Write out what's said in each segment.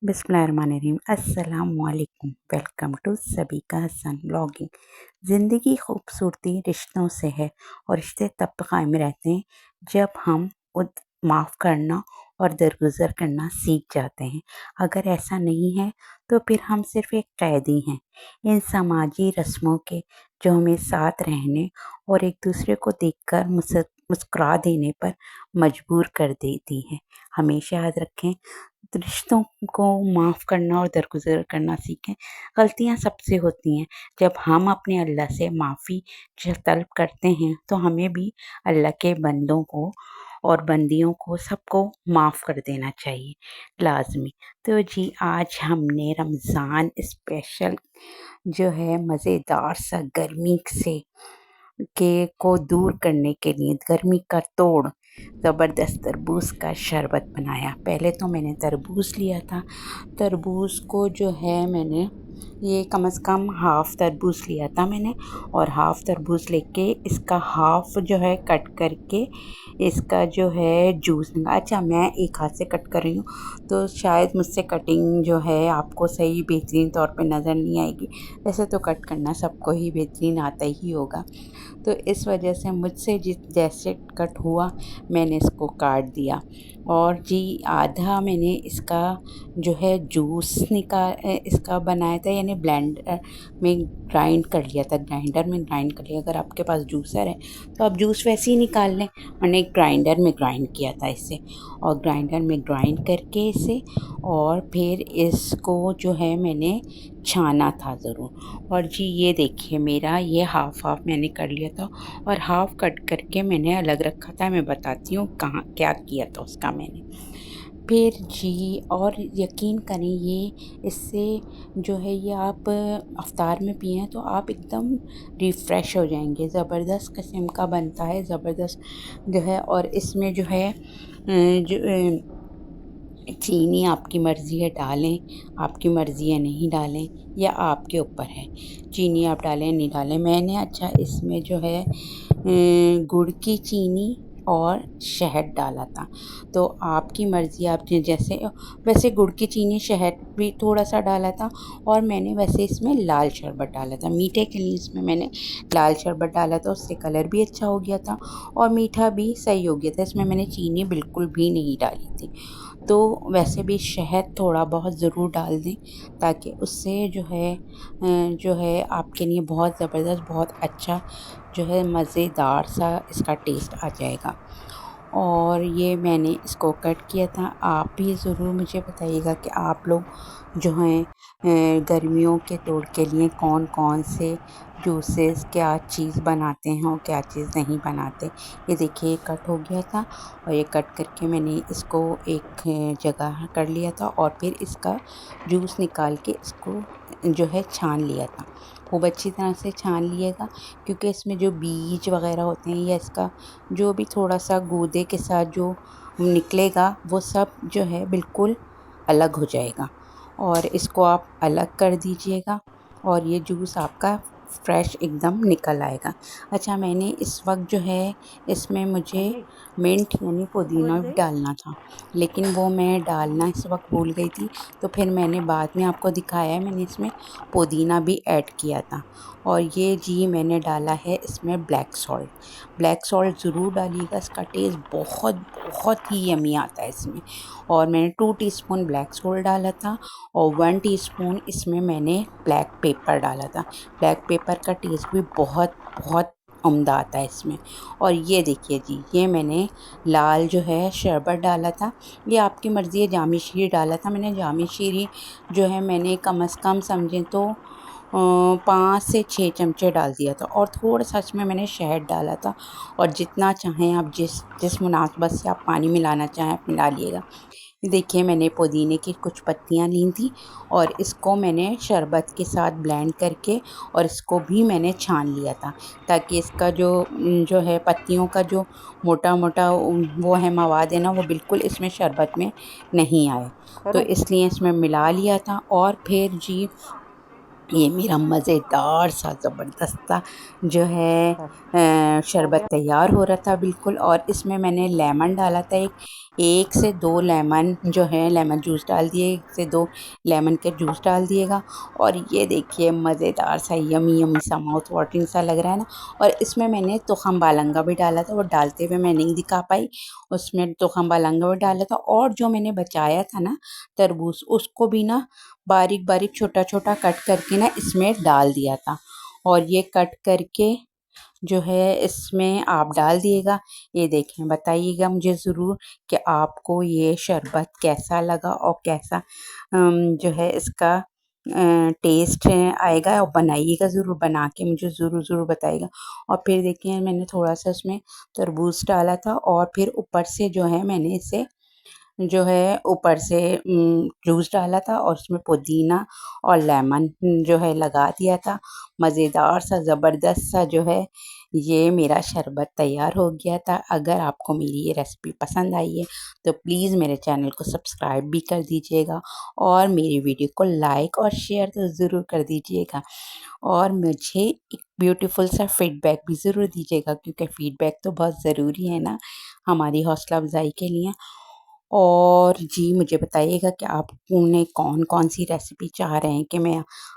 बिस्मिल्लाहिर्रहमानिर्रहीम। अस्सलामुअलैकुम। Welcome to सभी का हसन ब्लॉगिंग। ज़िंदगी खूबसूरती रिश्तों से है और रिश्ते तब कायम रहते हैं जब हम उद माफ़ करना और दरगुजर करना सीख जाते हैं। अगर ऐसा नहीं है तो फिर हम सिर्फ़ एक कैदी हैं इन समाजी रस्मों के, जो हमें साथ रहने और एक दूसरे को देखकर मुस्कुरा देने पर मजबूर कर देती हैं। हमेशा याद रखें, रिश्तों को माफ़ करना और दरगुजर करना सीखें। गलतियाँ सबसे होती हैं। जब हम अपने अल्लाह से माफ़ी तलब करते हैं तो हमें भी अल्लाह के बंदों को और बंदियों को सबको माफ़ कर देना चाहिए, लाज़मी। तो जी, आज हमने रमज़ान स्पेशल जो है मज़ेदार सा गर्मी से के को दूर करने के लिए गर्मी का तोड़ ज़बरदस्त तरबूज का शरबत बनाया। पहले तो मैंने तरबूज लिया था। तरबूज को जो है मैंने ये कम से कम हाफ़ तरबूज लिया था मैंने, और हाफ़ तरबूज लेके इसका हाफ़ जो है कट करके इसका जो है जूस अच्छा, मैं एक हाथ से कट कर रही हूँ तो शायद मुझसे कटिंग जो है आपको सही बेहतरीन तौर पे नज़र नहीं आएगी। वैसे तो कट करना सबको ही बेहतरीन आता ही होगा, तो इस वजह से मुझसे जैसे कट हुआ मैंने इसको काट दिया। और जी, आधा मैंने इसका जो है जूस इसका बनाया था, यानी ब्लेंडर में ग्राइंड कर लिया था, ग्राइंडर में ग्राइंड कर लिया। अगर आपके पास जूसर है तो आप जूस वैसे ही निकाल लें। मैंने ग्राइंडर में ग्राइंड किया था इसे, और ग्राइंडर में ग्राइंड करके इसे और फिर इसको जो है मैंने छाना था ज़रूर। और जी, ये देखिए, मेरा ये हाफ़ मैंने कर लिया था और हाफ़ कट करके मैंने अलग रखा था। मैं बताती हूँ कहाँ क्या किया था उसका मैंने। फिर जी, और यकीन करें, ये इससे जो है ये आप अफ्तार में पिएँ तो आप एकदम रिफ़्रेश हो जाएंगे। ज़बरदस्त किस्म का बनता है, ज़बरदस्त जो है। और इसमें जो है चीनी आपकी मर्ज़ी है डालें, आपकी मर्ज़ी है नहीं डालें, या आपके ऊपर है। चीनी आप डालें नहीं डालें। मैंने अच्छा इसमें जो है गुड़ की चीनी और शहद डाला था। तो आपकी मर्ज़ी, आपने जैसे वैसे गुड़ की चीनी शहद भी थोड़ा सा डाला था, और मैंने वैसे इसमें लाल शरबत डाला था। मीठे के लिए इसमें मैंने लाल शरबत डाला था, उससे कलर भी अच्छा हो गया था और मीठा भी सही हो गया था। इसमें मैंने चीनी बिल्कुल भी नहीं डाली थी। तो वैसे भी शहद थोड़ा बहुत ज़रूर डाल दें, ताकि उससे जो है आपके लिए बहुत ज़बरदस्त, बहुत अच्छा जो है मज़ेदार सा इसका टेस्ट आ जाएगा। और ये मैंने इसको कट किया था। आप भी ज़रूर मुझे बताइएगा कि आप लोग जो हैं गर्मियों के तोड़ के लिए कौन कौन से जूसेस, क्या चीज़ बनाते हैं और क्या चीज़ नहीं बनाते। ये देखिए, कट हो गया था और ये कट करके मैंने इसको एक जगह कर लिया था, और फिर इसका जूस निकाल के इसको जो है छान लिया था। खूब अच्छी तरह से छान लिएगा, क्योंकि इसमें जो बीज वगैरह होते हैं या इसका जो भी थोड़ा सा गूदे के साथ जो निकलेगा वो सब जो है बिल्कुल अलग हो जाएगा, और इसको आप अलग कर दीजिएगा और ये जूस आपका फ्रेश एकदम निकल आएगा। अच्छा, मैंने इस वक्त जो है इसमें मुझे मिंट यानी पुदीना भी डालना था, लेकिन वो मैं डालना इस वक्त भूल गई थी। तो फिर मैंने बाद में आपको दिखाया है, मैंने इसमें पुदीना भी ऐड किया था। और ये जी, मैंने डाला है इसमें ब्लैक सॉल्ट। ब्लैक सॉल्ट ज़रूर डालिएगा, इसका टेस्ट बहुत बहुत ही यमी आता है इसमें। और मैंने 2 टीस्पून ब्लैक सॉल्ट डाला था, और 1 टीस्पून इसमें मैंने ब्लैक पेपर डाला था। ब्लैक पेपर का टेस्ट भी बहुत बहुत उम्दा आता है इसमें। और ये देखिए जी, ये मैंने लाल जो है शरबत डाला था। ये आपकी मर्ज़ी है, जामी शीर डाला था मैंने। जामी शीरी जो है मैंने कम से कम समझें तो 5 से 6 चमचे डाल दिया था, और थोड़ा सा इसमें मैंने शहद डाला था। और जितना चाहें आप, जिस मुनासबत से आप पानी मिलाना चाहें आप मिला लिएगा। देखिए, मैंने पुदीने की कुछ पत्तियां ली थी और इसको मैंने शरबत के साथ ब्लेंड करके और इसको भी मैंने छान लिया था, ताकि इसका जो है पत्तियों का जो मोटा मोटा वो है मवाद है ना, वो बिल्कुल इसमें शरबत में नहीं आए। तो इसलिए इसमें मिला लिया था। और फिर जी, ये मेरा मज़ेदार सा ज़बरदस्त सा जो है शरबत तैयार हो रहा था बिल्कुल। और इसमें मैंने लेमन डाला था, एक से दो लेमन जो है लेमन जूस डाल दिए, 1 से 2 लेमन के जूस डाल दिएगा। और ये देखिए मज़ेदार सा यमी यमी सा माउथ वाटरिंग सा लग रहा है ना। और इसमें मैंने तुखम बालंगा भी डाला था, वो डालते हुए मैं नहीं दिखा पाई। उसमें तुखम बालंगा भी डाला था, और जो मैंने बचाया था ना तरबूज, उसको भी ना बारीक-बारीक छोटा-छोटा कट करके ना इसमें डाल दिया था। और ये कट करके जो है इसमें आप डाल दिएगा। ये देखें, बताइएगा मुझे ज़रूर कि आपको ये शरबत कैसा लगा और कैसा जो है इसका टेस्ट है आएगा। और बनाइएगा ज़रूर, बना के मुझे ज़रूर बताइएगा। और फिर देखिए मैंने थोड़ा-सा उसमें तरबूज डाला था, और फिर ऊपर से जो है मैंने इसे जो है ऊपर से जूस डाला था, और उसमें पुदीना और लेमन जो है लगा दिया था। मज़ेदार सा ज़बरदस्त सा जो है ये मेरा शरबत तैयार हो गया था। अगर आपको मेरी ये रेसिपी पसंद आई है तो प्लीज़ मेरे चैनल को सब्सक्राइब भी कर दीजिएगा, और मेरी वीडियो को लाइक और शेयर तो ज़रूर कर दीजिएगा। और मुझे एक ब्यूटीफुल सा फीडबैक भी ज़रूर दीजिएगा, क्योंकि फीडबैक तो बहुत ज़रूरी है ना हमारी हौसला अफ़ज़ाई के लिए। और जी मुझे बताइएगा कि आप उन्हें कौन-कौन सी रेसिपी चाह रहे हैं कि मैं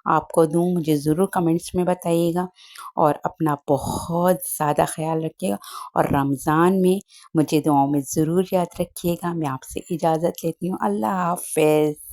आपको दूँ, मुझे ज़रूर कमेंट्स में बताइएगा। और अपना बहुत ज़्यादा ख़्याल रखिएगा, और रमज़ान में मुझे दुआओं में ज़रूर याद रखिएगा। मैं आपसे इजाज़त लेती हूँ। अल्लाह हाफ़िज़।